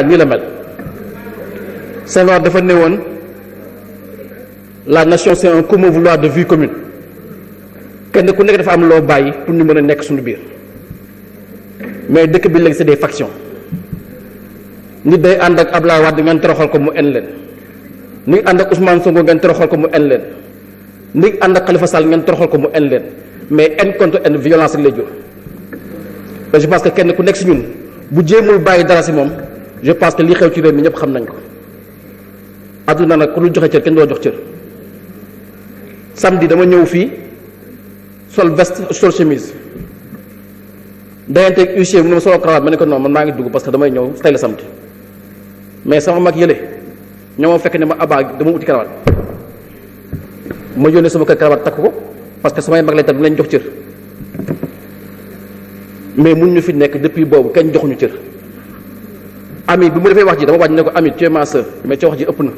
ni la mel Senghor dafa ne woon la nation c'est un commun vouloir de vie commune kenn ku nekk dafa am loo bàyyi pour ñu mën a nekk suñu biir mais dëkk bi léegi c'est des factions nit day ànd ak Abdoulaye Wade ngeen toroxal ko mu en leen nit ànd ak Ousmane Sonko ngeen toroxal ko mu en leen nit ànd ak Khalifa Sall ngeen toroxal ko mu en leen mais en contre en violence lay jur et je pense que kenn ku nekk si ñun bu jéemul bàyyi dara si moom je pense que li xew ci réew mi ñëpp xam nañ ko adduna nag ku lu joxe cër kenn doo jox cër samedi dama ñëw fii sol veste sol chemise dayanteeg huissier mu ne ma solo cravate ma ne ko non man maa ngi dugg parce que damay ñëw tey la samedi mais sama mag yële ñoo ma fekk ne ma abaa dama uti cravate ma yónnee sama kër cravate takk ko parce que samay mag lañ tam lañ jox cër mais mun ñu fi nekk depuis boobu kenn joxuñu cër ami bi mu defee wax ji dama wàññi ne ko ami tu es ma sœur mais ci wax ji ëpp na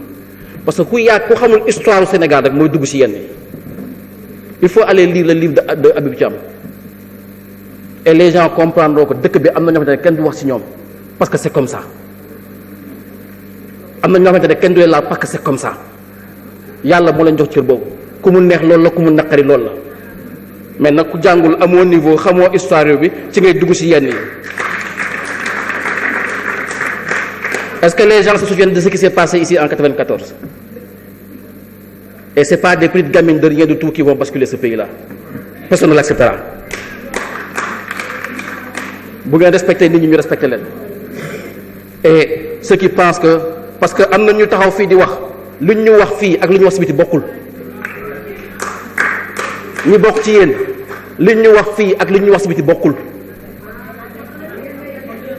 parce que ku xamul histoire du Sénégal rek mooy dugg ci yenn il faut aller lire le livre de Habib Thiam et les gens comprendront que dëkk bi am na ñoo xamante ne kenn du wax ci ñoom parce que c'est comme ça am na ñoo xamante ne kenn du leen laal parce que c'est comme ça yàlla moo leen jox cër boobu ku mu neex loolu la ku mu naqari loolu la mais nag ku jàngul amoo niveau xamoo histoire bi ci ngay dugg ci yenn yi. Est-ce que les gens se souviennent de ce qui s'est passé ici en 94? Et c'est pas des petites gamines de rien du tout qui vont basculer ce pays-là. Personne ne l'acceptera. Bu ngeen respecter nit ñi ñu respecter leen. Et ceux qui pensent que parce que am na ñu taxaw fii di wax lu ñu wax fii ak lu ñu wax si biti bokkul. ñi bokk ci yéen li ñu wax fii ak li ñu wax si biti bokkul.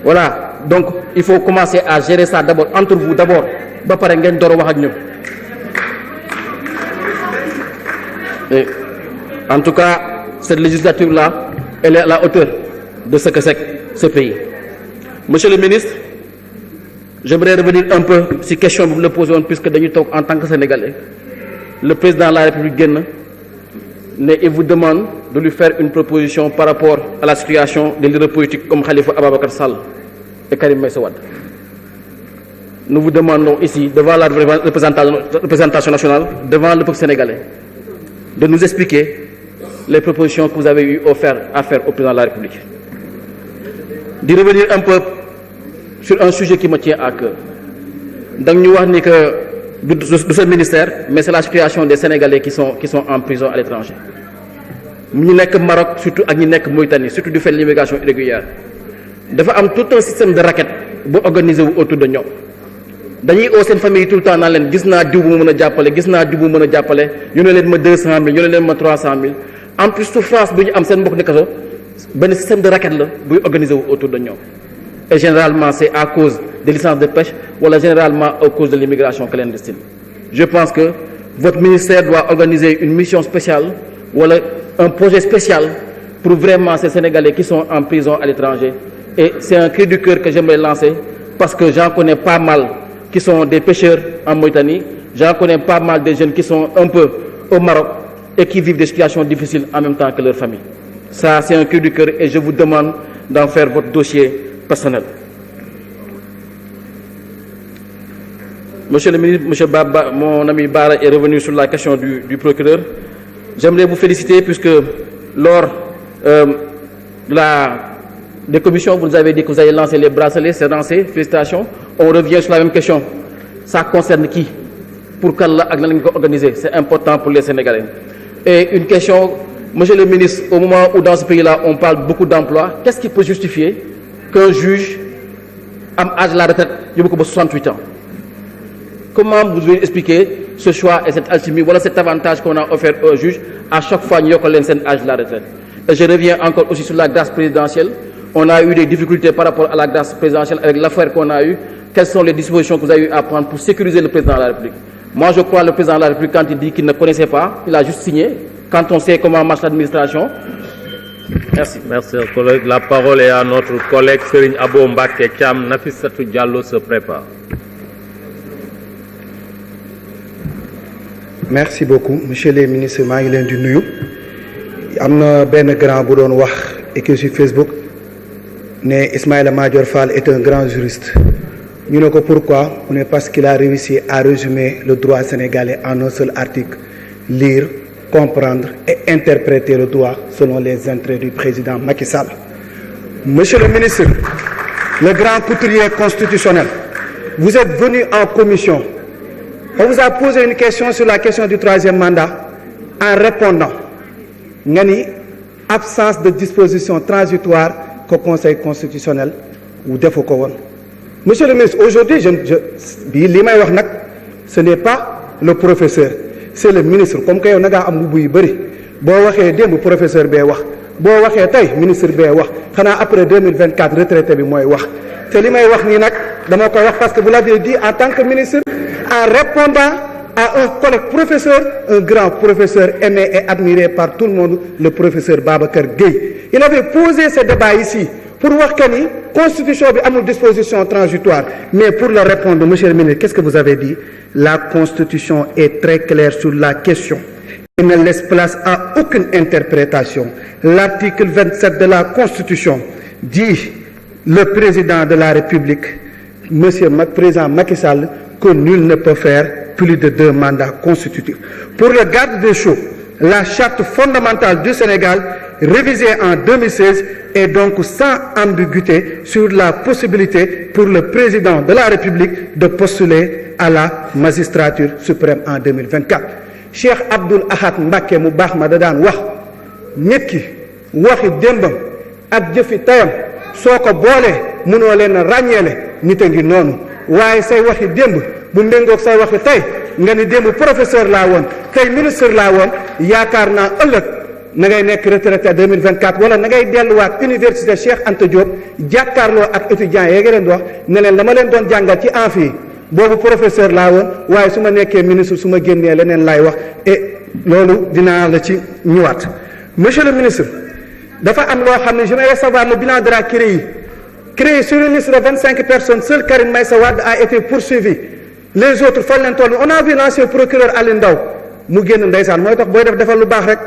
Voilà. Donc il faut commencer à gérer ça d'abord entre vous d'abord ba pare ngeen door a wax ak ñun. Et en tout cas cette législature-là elle est à la hauteur de ce que c'est ce pays. Monsieur le ministre, j'aimerais revenir un peu si question bi mu la posé woon puisque dañu toog en tant que Sénégalais le président de la République génn ne il vous demande de lui faire une proposition par rapport à la situation des leaders politiques comme Khalifa Ababacar Sall et Karim Meïssa Wade. Nous vous demandons ici, devant la représentation nationale, devant le peuple sénégalais, de nous expliquer les propositions que vous avez eu à faire au président de la République. De revenir un peu sur un sujet qui me tient à cœur. Donc nous avons dit que de ce ministère, mais c'est la situation des Sénégalais qui sont en prison à l'étranger. Nous sommes au Maroc, surtout à Mauritanie, surtout du fait de l'immigration irrégulière. Dafa am tout un système de raquette bu organisé wu autour de ñoom dañuy oo seen famille tout le temps naan leen gis naa diw bu mu mën a jàppale gis naa diw bu mu mën a jàppale ñu ne leen ma 200 000 ñu ne leen ma 300 000 en plus souffrance bi ñu am seen mbokk ni kaso benn système de raquette la buy organisé wu autour de ñoom et généralement c'est à cause des licences de pêche wala généralement à cause de l'immigration clandestine. Je pense que votre ministère doit organiser une mission spéciale wala un projet spécial pour vraiment ces Sénégalais qui sont en prison à l'étranger. Et c'est un cri du cœur que j'aimerais lancer parce que j'en connais pas mal qui sont des pêcheurs en Mauritanie, j'en connais pas mal des jeunes qui sont un peu au Maroc et qui vivent des situations difficiles en même temps que leur famille. Ça, c'est un cri du cœur et je vous demande d'en faire votre dossier personnel. Monsieur le ministre, Monsieur Baba, mon ami Bara est revenu sur la question du procureur. J'aimerais vous féliciter puisque lors des commissions, vous nous avez dit que vous avez lancé les bracelets, c'est lancé, félicitations. On revient sur la même question. Ça concerne qui? Pour quel organiser? C'est important pour les Sénégalais. Et une question, Monsieur le ministre, au moment où dans ce pays-là, on parle beaucoup d'emplois, qu'est-ce qui peut justifier qu'un juge ait âge de la retraite, il y a 68 ans? Comment vous devez expliquer ce choix et cette alchimie, voilà cet avantage qu'on a offert aux juges à chaque fois qu'il y a un âge de la retraite? Et je reviens encore aussi sur la grâce présidentielle. On a eu des difficultés par rapport à la grâce présidentielle avec l'affaire qu'on a eue. Quelles sont les dispositions que vous avez eu à prendre pour sécuriser le président de la République? Moi, je crois le président de la République, quand il dit qu'il ne connaissait pas, il a juste signé. Quand on sait comment marche l'administration. Merci. Merci, collègue. La parole est à notre collègue Serigne Abo Mbacké Thiam. Nafissatou Diallo se prépare. Merci beaucoup, monsieur le ministre. maa ngi leen di nuyu. am na benn grand bu doon wax écrit sur Facebook. ne Ismaïla Madior Fall est un grand juriste ñu ne ko pourquoi mu ne parce qu'il a réussi à résumer le droit sénégalais en un seul article: lire, comprendre et interpréter le droit selon les intérêts du président Macky Sall. Monsieur le ministre, le grand couturier constitutionnel, vous êtes venu en commission. On vous a posé une question sur la question du troisième mandat. En répondant, nga ni absence de disposition transitoire qu'au Conseil constitutionnel ou defu ko woon. Monsieur le ministre, aujourd'hui li may wax nag ce n'est pas le professeur, c'est le ministre. Comme que yow na ngaa am mbubb yu bëri, boo waxee démb professeur bee wax, boo waxee tey ministre bee wax, xanaa après 2024 retraité bi mooy wax. te li may wax nii nag dama koy wax parce que vous l'avez dit en tant que ministre, en répondant à un collègue professeur, un grand professeur aimé et admiré par tout le monde, le professeur Babacar Gueye. Il avait posé ce débat ici pour voir que ni constitution bi amul disposition transitoire. Mais pour le répondre, monsieur le ministre, qu'est-ce que vous avez dit? La constitution est très claire sur la question. Il ne laisse place à aucune interprétation. L'article 27 de la constitution dit: le président de la République, monsieur président Macky Sall, que nul ne peut faire plus de 2 mandats consécutifs. Pour le garde des Sceaux, la charte fondamentale du Sénégal, révisée en 2016, est donc sans ambiguïté sur la possibilité pour le président de la République de postuler à la magistrature suprême en 2024. Cheikh Abdoul Ahad Mbacké mu baax ma da daan wax nit ki waxi démbam ak jëfi tayam soo ko boolee mënoo leen a ràññeele nit a ngi noonu, waaye say waxi démb bu méngoog say waxi tey nga ni démb professeur laa woon tey ministre laa woon, yaakaar naa ëllëg na ngay nekk retraité 2024 wala na ngay delluwaat université Cheikh Anta Diop jàkkaarloo ak étudiants yi nga leen di wax ne leen dama leen doon jàngal ci amphi boobu professeur laa woon, waaye su ma nekkee ministre su ma génnee leneen laay wax. et loolu dinaa la ci ñëwaat. Monsieur le ministre, dafa am loo xam ne j'aimerais savoir le bilan de la CREI. CREI sur une liste de 25 personnes, seul Karim Meïssa Wade a été poursuivi. Les autres fan leen toll. On a vu l'ancien procureur Alioune Ndao mu génn ndeysaan, mooy tax booy defal lu baax rek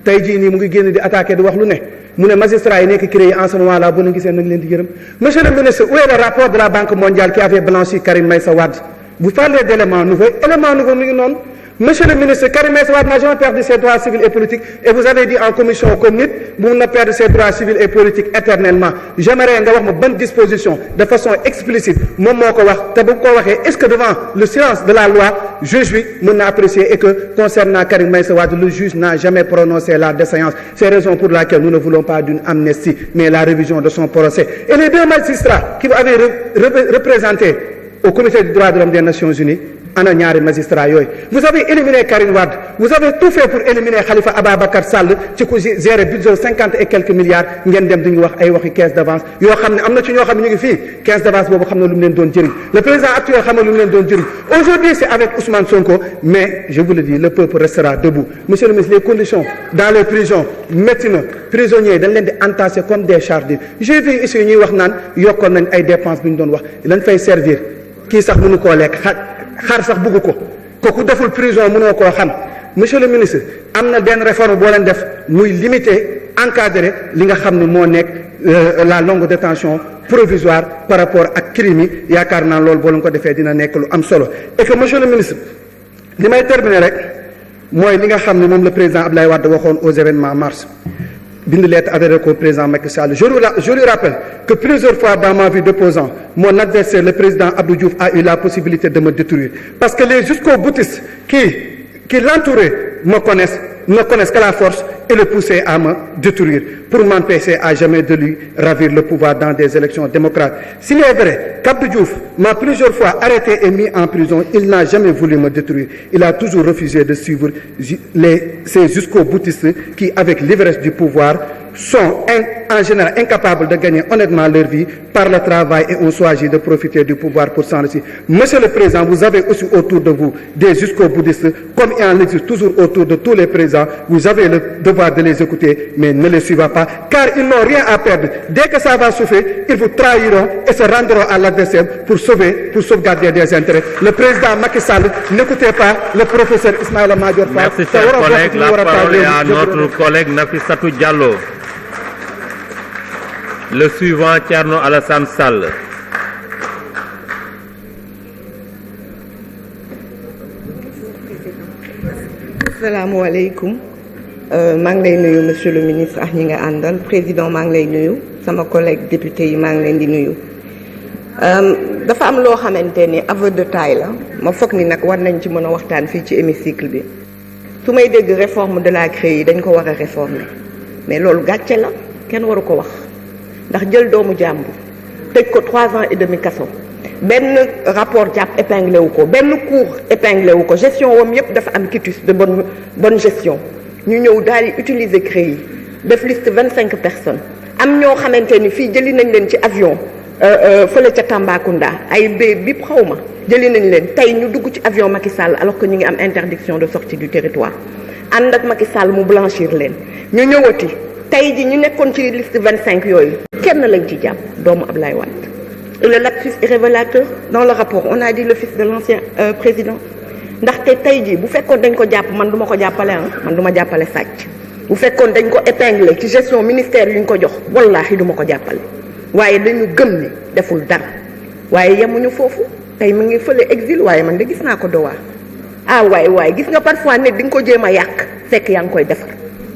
tey jii nii mu ngi génn di attaquer di wax lu ne, mu ne magistrat yi nekk CREI en ce moment là bu leen gisee nag leen di yërëm. Monsieur le ministre, où est le rapport de la Banque mondiale qui avait blanchi Karim Meïssa Wade? Vous parlez d'éléments nouveaux. Éléments nouveaux mu ngi noonu. Monsieur le ministre, Karim Meïssa Wade n'a jamais perdu ses droits civils et politiques, et vous avez dit en commission comme nit bu mun na perdre ses droits civils et politiques éternellement. J'aimerais nga wax ma bonne disposition de façon explicite moom moo ko wax, te bu ko waxee est-ce que devant le silence de la loi juge bi mën na apprécier, et que concernant Karim Meïssa Wade le juge n'a jamais prononcé la déséance. C'est la raison pour laquelle nous ne voulons pas d'une amnistie mais la révision de son procès. Et les 2 magistrats qui vous avez représentés au comité des droits de l'homme des Nations Unies, ana ñaari magistrat yooyu. Vous avez éliminé Karim Wade, vous avez tout fait pour éliminer Khalifa Ababacar Sall ci ku gérer budget 50 et quelques milliards, ngeen dem di ñu wax ay waxi caisse d'avance yoo xam ne am na ci ñoo xam ne ñu ngi fii caisse d'avance boobu xam na lu mu leen doon jëriñ. Le président actuel xam na lu mu leen doon jëriñ. Aujourd'hui c'est avec Ousmane Sonko, mais je vous le dis, le peuple restera debout. Monsieur le ministre, les conditions dans les prisons métti na, prisonniers dañ leen di entasser comme des chardies. J'ai vu ici ñuy wax naan yokkoon nañ ay dépenses bi ñu doon wax lañ fay servir kii sax mënu koo lekk xar sax bëgg ko kooku deful prison mënoo koo xam. Monsieur le ministre, am na benn réforme boo leen def muy limiter, encadrer li nga xam ne moo nekk la longue détention provisoire par rapport ak crime yi. yaakaar naa loolu boo leen ko defee dina nekk lu am solo. Et que monsieur le ministre, li may terminer rek mooy li nga xam ne moom le président Abdoulaye Wade waxoon aux événements mars bind lettre adressée au président Macky Sall. Je lui rappelle que plusieurs fois dans ma vie d'opposant, mon adversaire, le président Abdou Diouf, a eu la possibilité de me détruire. Parce que les jusqu'au boutistes qui l'entouraient ne connaissent que la force et le poussaient à me détruire pour m'empêcher à jamais de lui ravir le pouvoir dans des élections démocratiques. S'il est vrai qu'Abdou Diouf m'a plusieurs fois arrêté et mis en prison, il n'a jamais voulu me détruire. Il a toujours refusé de suivre ces jusqu'au boutistes qui, avec l'ivresse du pouvoir, sont en général incapables de gagner honnêtement leur vie par le travail et ont choisi de profiter du pouvoir pour s'enrichir. Monsieur le Président, vous avez aussi autour de vous des jusqu'au-boutistes, comme il en existe toujours autour de tous les présidents. Vous avez le devoir de les écouter, mais ne les suivez pas, car ils n'ont rien à perdre. Dès que ça va souffrir, ils vous trahiront et se rendront à l'adversaire pour sauvegarder des intérêts. Le président Macky Sall, n'écoutez pas le professeur Ismaïla Madior Fall. Merci, cher collègue. La parole est à notre collègue Nafissatou Diallo. Le suivant, Thierno Alassane Sall. asalaamaaleykum maa ngi lay nuyu monsieur le ministre ak ñi nga àndal président maa ngi lay nuyu sama collègue député yi maa ngi leen di nuyu dafa am loo xamante ni aveu de taille la ma foog ni nag war nañ ci mën a waxtaan fii ci hémicycle bi su may dégg réforme de la CREI yi dañ ko war a réformer mais loolu gàcce la kenn waru ko wax ndax jël doomu jàmbur tëj ko 3 ans et demi kaso benn rapport jàpp épinglé wu ko benn cours épinglé wu ko gestion wam yépp dafa am quitus de bonne gestion ñu ñëw daal di utiliser CREI yi def liste 25 personnes am ñoo xamante ni fii jëli nañ leen ci avion fële ca Tambacounda ay bip xaw ma jëli nañ leen tey ñu dugg ci avion Macky Sall alors que ñu ngi am interdiction de sortie du territoire ànd ak Macky Sall mu blanchir leen ñu ñëwati tey ji ñu nekkoon ci liste 25 yooyu kenn lañ ci jàpp doomu Ablaye Wade et le lapsus est révélateur dans le rapport on a dit le fils de l'ancien président ndaxte tey ji bu fekkoon dañ ko jàpp man du ma ko jàppale man du ma jàppale sàcc bu fekkoon dañ ko épinglé ci gestion ministère yu ñu ko jox wallaahi du ma ko jàppale waaye dañu gëm ni deful dara waaye yemuñu foofu tey mu ngi fële exil waaye man de gis naa ko dowaa waaye gis nga parfois nit di nga ko jéem a yàq fekk yaa ngi koy defar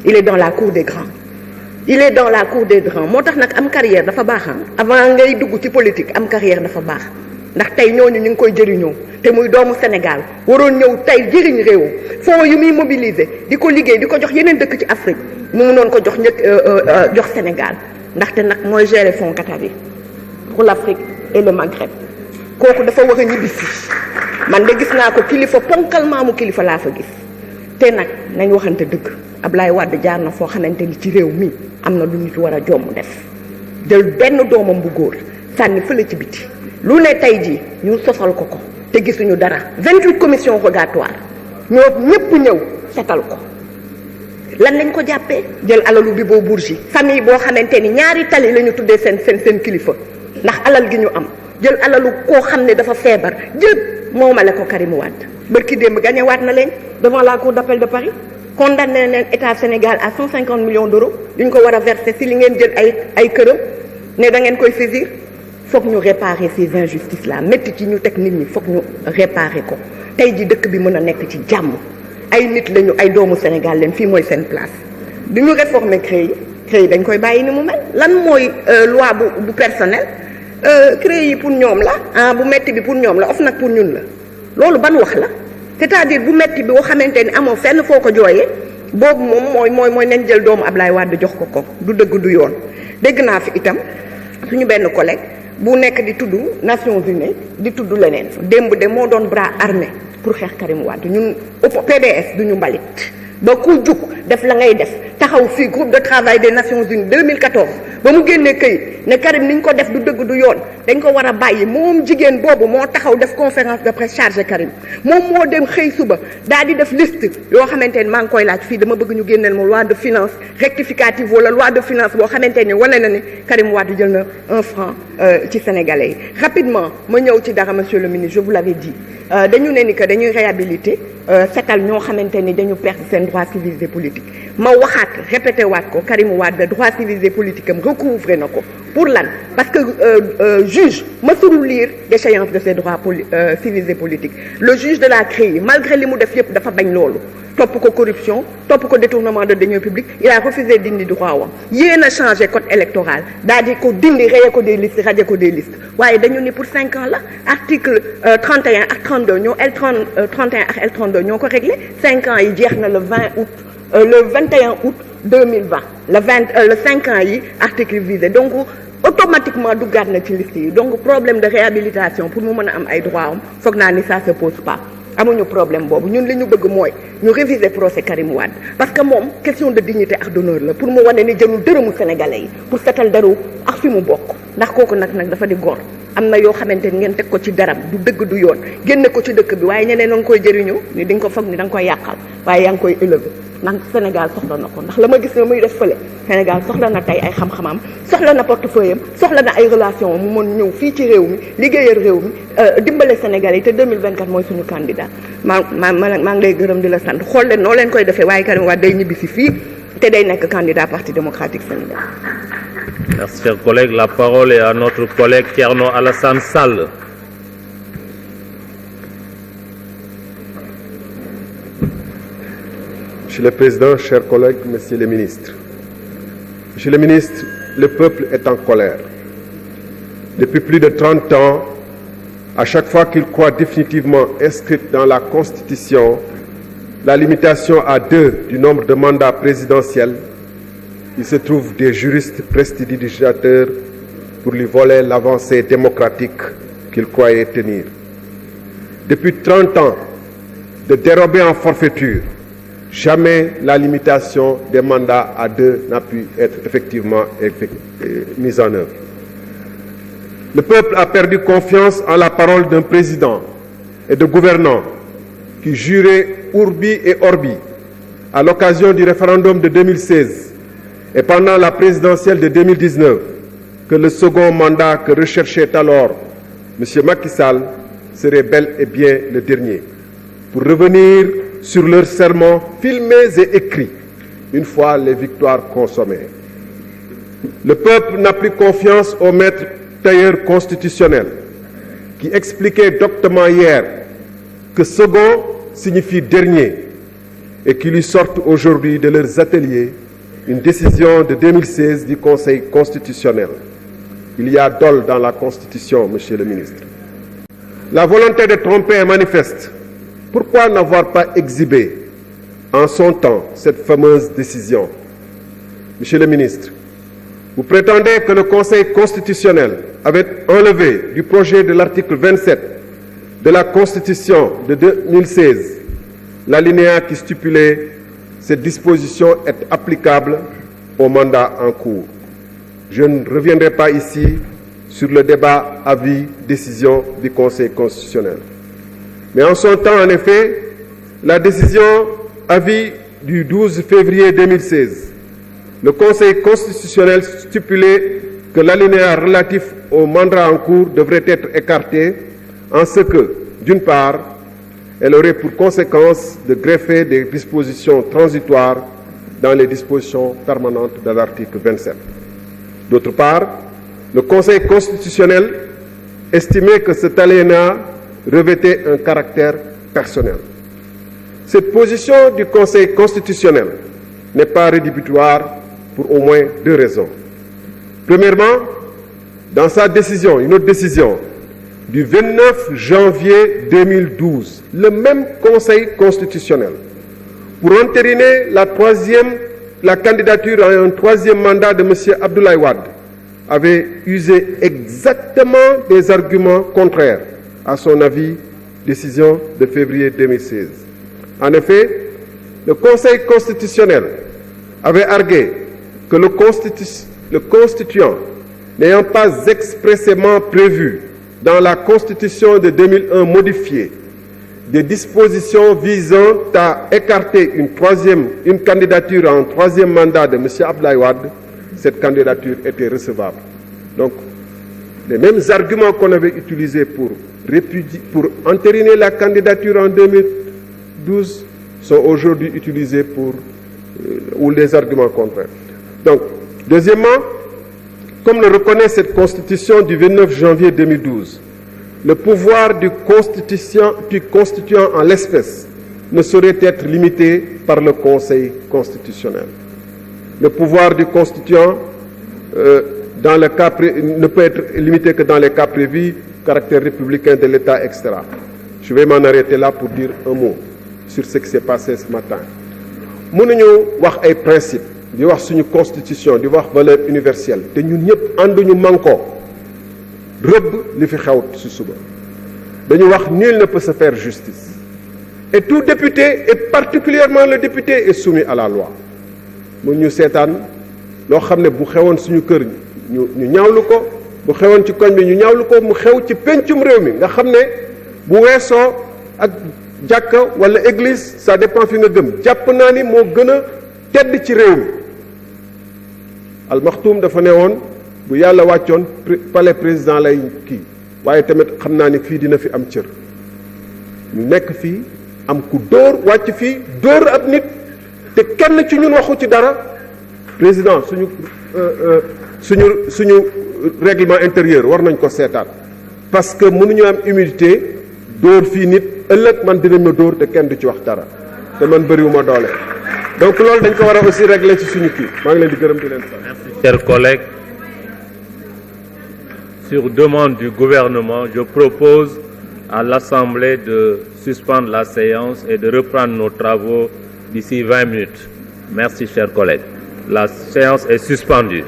il est dans la cour des grands moo tax nag am carrière dafa baax avant ngay dugg ci politique am carrière dafa baax ndax tey ñooñu ñu ngi koy jëriñoo te muy doomu Sénégal waroon ñëw tey jëriñ réew fonds yu muy mobiliser di ko liggéey di ko jox yeneen dëkk ci Afrique mu mënoon ko jox jox Sénégal ndaxte nag mooy gérer fonds Qatar yi pour l'Afrique et le Maghreb kooku dafa war a ñibbisi man de gis naa ko kilifa ponkal maamu kilifa laa fa gis te nag nañ waxante dëgg Ablaye Wade jaar na foo xamante ni ci réew mi am na lu nit war a jomm def jël benn doomam bu góor sànni fële ci biti lu ne tey jii ñu sosal ko te gisuñu dara 28 commissions rogatoires ñoo ñëpp ñëw setal ko lan lañ ko jàppee jël alalu Bibo Bourgi famille boo xamante ni ñaari tali la ñu tuddee seen kilifa ndax alal gi ñu am jël alalu koo xam ne dafa feebar jël moomale ko Karim Wade bërki démb gañewaat na leen devant la cour d'appel de Paris condamné leen état Sénégal à 150 millions d'euros duñ ko war a verser si li ngeen jël ay këram ne da ngeen koy saisir foog ñu réparer ces injustices là métti ci ñu teg nit ñi foog ñu réparer ko tey ji dëkk bi mën a nekk ci jàmm ay nit lañu ay doomu Sénégal leen fii mooy seen place du ñu réformer CREI dañ koy bàyyi ni mu mel lan mooy loi bu personnel CREI yi pour ñoom la bu metti bi pour ñoom la OFNAC pour ñun la loolu ban wax la c'est-à-dire bu metti bi boo xamante ni amoo fenn foo ko jooyee boobu moom mooy nañ jël doomu Ablaye Wade jox ko du dëgg du yoon dégg naa fi itam suñu benn collègue bu nekk di tudd Nations Unies di tudd leneen démb de moo doon bras armé pour xeex Karim Wade ñun PDS duñu mbalit ba ku jug def la ngay def taxaw fii groupe de travail des Nations Unies 2014 ba mu génnee këyit ne Karim ni ñu ko def du dëgg du yoon dañ ko war a bàyyi moom jigéen boobu moo taxaw def conférence de presse chargé Karim moom moo dem xëy suba daal di def liste yoo xamante ni maa ngi koy laaj fii dama bëgg ñu génneel ma loi de finance rectificative wala loi de finance boo xamante ni wane na ni Karim Wade jël na 1 franc ci sénégalais yi rapidement ma ñëw ci dara monsieur le ministre je vous l'avais dit dañu ne ni que dañuy réhabiliter setal ñoo xamante ni dañu perdre seen droit civil et politique ma waxaat répété waat ko Karim Wade droit civil et politique am recouvrer na ko pour lan parce que juge mësul lire déchéance de ses droits civils et politiques le juge de la CREI malgré li mu def yëpp dafa bañ loolu topp ko corruption topp ko détournement de deniers publics il a refusé dindi droit wam yéen a changé code électoral daal di ko dindi raye ko des listes raje ko des listes waaye dañu ni pour 5 ans la article 31 ak 32 ñoo L31 ak L32 ñoo ko réglé 5 ans yi jeex na le 21 août 2020 le 5 ans yi article visé donc automatiquement duggaat na ci liste yi donc problème de réhabilitation pour mu mën a am ay droit am foog naa ni ça se pose pas amuñu problème boobu ñun li ñu bëgg mooy ñu réviser procès Karim Wade parce que moom question de dignité ak d'honneur la pour mu wane ni jëlul dërëmu sénégalais yi pour setal daru ak fi mu bokk ndax kooku nag dafa di góor am na yoo xamante ni ngeen teg ko ci daram du dëgg du yoon génne ko ci dëkk bi waaye ñeneen a nga koy jëriñoo ni di nga ko foog ni da nga koy yàqal waaye yaa ngi koy élever ndax Sénégal soxla na ko ndax la ma gis ne muy def fële Sénégal soxla na tey ay xam-xamam soxla na portefeuille am soxla na ay relation mu mën ñëw fii ci réew mi liggéeyal réew mi dimbale Sénégalais yi te 2024 mooy suñu candidat maa ngi lay gërëm di la sant xool leen noo leen koy defee waaye Karim Wade day ñibbi si fii te day nekk candidat Parti démocratique sénégalais. Merci, chers collègues. La parole est à notre collègue Thierno Alassane Sall. Monsieur le Président, chers collègues, Messieurs les ministres. Monsieur le ministre, le peuple est en colère. Depuis plus de 30 ans, à chaque fois qu'il croit définitivement inscrite dans la Constitution la limitation à 2 du nombre de mandats présidentiels, il se trouve des juristes prestidigitateurs pour lui voler l'avancée démocratique qu'il croyait tenir. Depuis 30 ans, de dérober en forfaiture, jamais la limitation des mandats à 2 n'a pu être effectivement mise en œuvre. Le peuple a perdu confiance en la parole d'un président et de gouvernants qui juraient urbi et orbi à l'occasion du référendum de 2016 et pendant la présidentielle de 2019 que le second mandat que recherchait alors M. Macky Sall serait bel et bien le dernier, pour revenir sur leurs serments filmés et écrits une fois les victoires consommées. Le peuple n'a plus confiance au maître tailleur constitutionnel qui expliquait doctement hier que second signifie dernier et qui lui sortent aujourd'hui de leurs ateliers une décision de 2016 du Conseil constitutionnel. Il y a dol dans la Constitution, Monsieur le ministre. La volonté de tromper est manifeste. Pourquoi n'avoir pas exhibé en son temps cette fameuse décision? Monsieur le ministre, vous prétendez que le Conseil constitutionnel avait enlevé du projet de l'article 27 de la Constitution de 2016 l'alinéa qui stipulait cette disposition est applicable au mandat en cours. Je ne reviendrai pas ici sur le débat avis-décision du Conseil constitutionnel. Mais en son temps, en effet, la décision avis du 12 février 2016, le Conseil constitutionnel stipulait que l'alinéa relatif au mandat en cours devrait être écarté en ce que, d'une part, elle aurait pour conséquence de greffer des dispositions transitoires dans les dispositions permanentes de l'article 27. D'autre part, le Conseil constitutionnel estimait que cet alinéa revêtait un caractère personnel. Cette position du Conseil constitutionnel n'est pas rédhibitoire pour au moins 2 raisons. Premièrement, dans sa décision, une autre décision, du 29 janvier 2012, le même Conseil constitutionnel, pour entériner la candidature à un 3e mandat de M. Abdoulaye Wade, avait usé exactement des arguments contraires à son avis, décision de février 2016. En effet, le Conseil constitutionnel avait argué que le constituant, n'ayant pas expressément prévu dans la Constitution de 2001 modifiée des dispositions visant à écarter une candidature à un 3e mandat de M. Abdoulaye Wade, cette candidature était recevable. Donc, les mêmes arguments qu'on avait utilisés pour entériner la candidature en 2012 sont aujourd'hui utilisés ou les arguments contraires. Donc, deuxièmement, comme le reconnaît cette Constitution du 29 janvier 2012, le pouvoir du constituant en l'espèce ne saurait être limité par le Conseil constitutionnel. Le pouvoir du constituant ne peut être limité que dans les cas prévus, caractère républicain de l'État, etc. Je vais m'en arrêter là pour dire un mot sur ce qui s'est passé ce matin. Mënuñu wax ay principe di wax suñu constitution di wax valeur universelle te ñun ñëpp ànduñu manko rëbb li fi xew ci suba dañu wax nul ne peut se faire justice et tout député et particulièrement le député est soumis à la loi mu ñu seetaan loo xam ne bu xewoon suñu kër ñu ñaawlu ko bu xewoon ci koñ bi ñu ñaawlu ko mu xew ci pencum réew mi nga xam ne bu weesoo ak jàkka wala église ça dépend fi nga gëm jàpp naa ni moo gën a tedd ci réew mi Al Maktoum dafa ne woon bu yàlla wàccoon palais président lay kii waaye tamit xam naa ni fii dina fi am cër ñu nekk fii am ku dóor wàcc fii dóor ab nit te kenn ci ñun waxu ci dara président suñu règlement intérieur war nañ ko seetaat parce que mënuñu am humilité dóor fii nit ëllëg man dinañ ma dóor te kenn du ci wax dara te man bëriwuma doole donc loolu dañ ko war a aussi régler ci suñu kii maa ngi leen di gërëm di leen sant. Chers collègues, sur demande du gouvernement, je propose à l'Assemblée de suspendre la séance et de reprendre nos travaux d'ici 20 minutes. Merci, chers collègues. La séance est suspendue.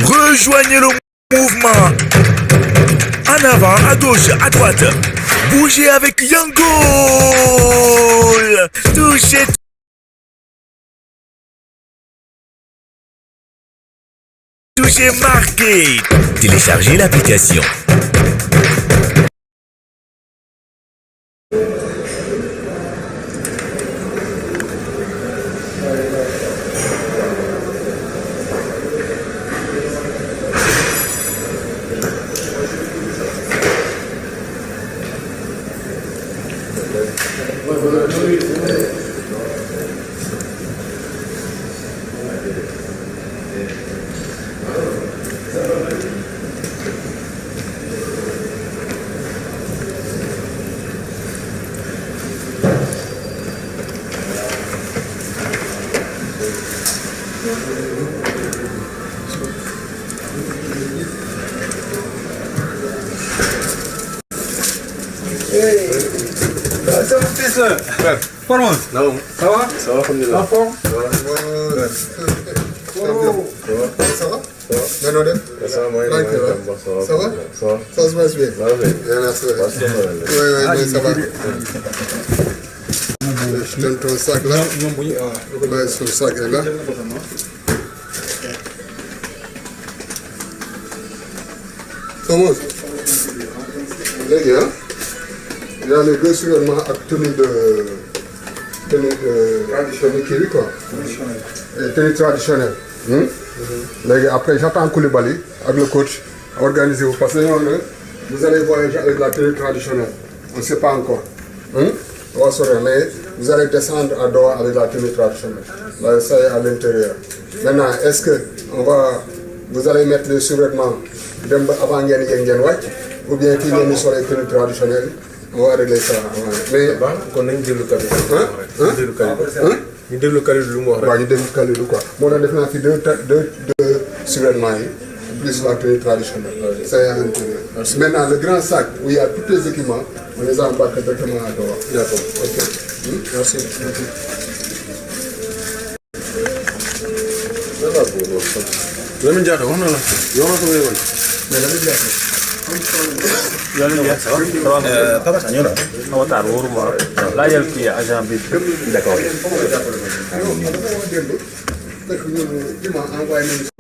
Rejoignez le mouvement. En avant, à gauche, à droite. Bougez avec Yango. Touchez. Touchez, marqué. Téléchargez l'application. Formose. Non. Ça va? Ça va, alhamdoulilah. En forme? Ça va. Ça va? Ça va? Ça va? Ça va? Ça se passe bien? Ça va bien. Merci. Oui, ça va. Je donne ton sac là. Ouais, son sac est là. Formose. Léegi il y a les deux survêtements ak tenue traditionnelle quoi. Tenue traditionnelle. Léegi après j'attends Koulibaly avec le coach organiser vous parce que vous allez voyager avec la tenue traditionnelle. On ne sait pas encore. Mais vous allez descendre à Doha avec la tenue traditionnelle. Là, ça est à l'intérieur. Maintenant, est-ce que vous allez mettre les survêtements avant Yen ou bien qu'il y ait sur les tenues traditionnelles? On va régler ça. Mais kon nañ déglu Kalidou. ñu déglu Kalidou. ñu déglu Kalidou lu mu wax rek. waaw ñu déglu Kalidou quoi. moo tax def naa fi deux survêtements yi plus la tenue traditionnelle. Ça y est à l'intérieur. Maintenant le grand sac où il y a tous les équipements on les embarque directement à Doha. D'accord. Ok. Merci. Lamine Diatta wax na la yow na sama yoon. Mais Lamine Diatta. Papa Sagnola awatar woruma laajal kii agent bi d'accord Fekk ñun envoyé nañu